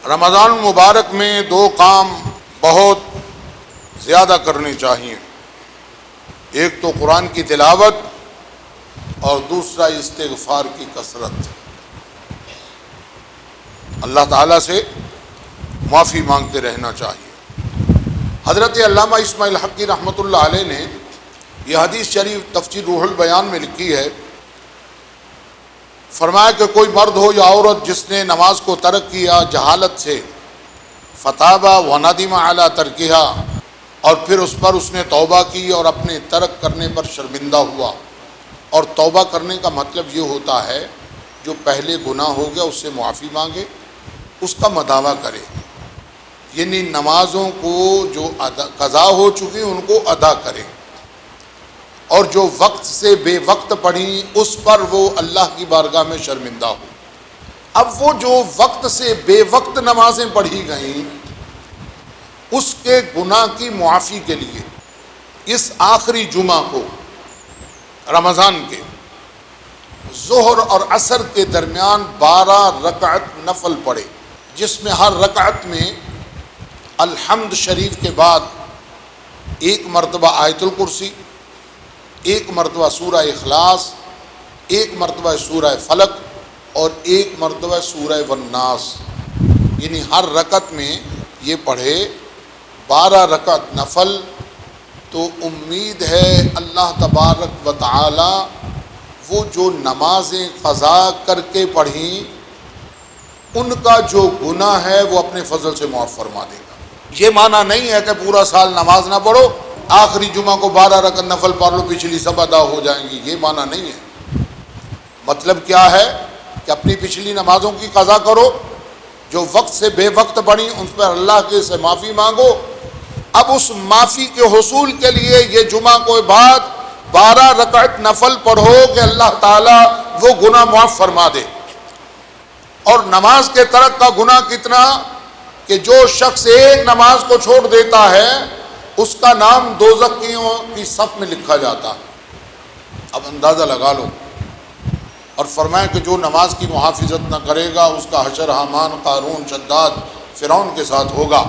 رمضان المبارک میں دو کام بہت زیادہ کرنے چاہیے، ایک تو قرآن کی تلاوت اور دوسرا استغفار کی کثرت، اللہ تعالیٰ سے معافی مانگتے رہنا چاہیے۔ حضرت علامہ اسماعیل حقی رحمۃ اللہ علیہ نے یہ حدیث شریف تفسیر روح البیان میں لکھی ہے، فرمایا کہ کوئی مرد ہو یا عورت جس نے نماز کو ترک کیا جہالت سے، فتابہ وندم علی ترکہا، اور پھر اس پر اس نے توبہ کی اور اپنے ترک کرنے پر شرمندہ ہوا۔ اور توبہ کرنے کا مطلب یہ ہوتا ہے جو پہلے گناہ ہو گیا اس سے معافی مانگے، اس کا مداوع کرے، یعنی نمازوں کو جو قضا ہو چکی ان کو ادا کرے، اور جو وقت سے بے وقت پڑھی اس پر وہ اللہ کی بارگاہ میں شرمندہ ہو۔ اب وہ جو وقت سے بے وقت نمازیں پڑھی گئیں اس کے گناہ کی معافی کے لیے اس آخری جمعہ کو رمضان کے ظہر اور عصر کے درمیان 12 رکعت نفل پڑھے، جس میں ہر رکعت میں الحمد شریف کے بعد ایک مرتبہ آیت الکرسی، ایک مرتبہ سورہ اخلاص، ایک مرتبہ سورہ فلق اور ایک مرتبہ سورہ والناس، یعنی ہر رکعت میں یہ پڑھے 12 رکعت نفل۔ تو امید ہے اللہ تبارک و تعالی وہ جو نمازیں قضا کر کے پڑھیں ان کا جو گناہ ہے وہ اپنے فضل سے معاف فرما دے گا۔ یہ معنی نہیں ہے کہ پورا سال نماز نہ پڑھو، آخری جمعہ کو 12 رکعت نفل پڑھ لو پچھلی سب ادا ہو جائیں گی، یہ معنی نہیں ہے۔ مطلب کیا ہے کہ اپنی پچھلی نمازوں کی قضا کرو، جو وقت سے بے وقت پڑھی ان پر اللہ کے سے معافی مانگو۔ اب اس معافی کے حصول کے لیے یہ جمعہ کو بعد 12 رکعت نفل پڑھو کہ اللہ تعالیٰ وہ گناہ معاف فرما دے۔ اور نماز کے ترک کا گناہ کتنا کہ جو شخص ایک نماز کو چھوڑ دیتا ہے اس کا نام دوزخیوں کی صف میں لکھا جاتا ہے۔ اب اندازہ لگا لو۔ اور فرمایا کہ جو نماز کی محافظت نہ کرے گا اس کا حشر حامان، قارون، شداد، فرعون کے ساتھ ہوگا۔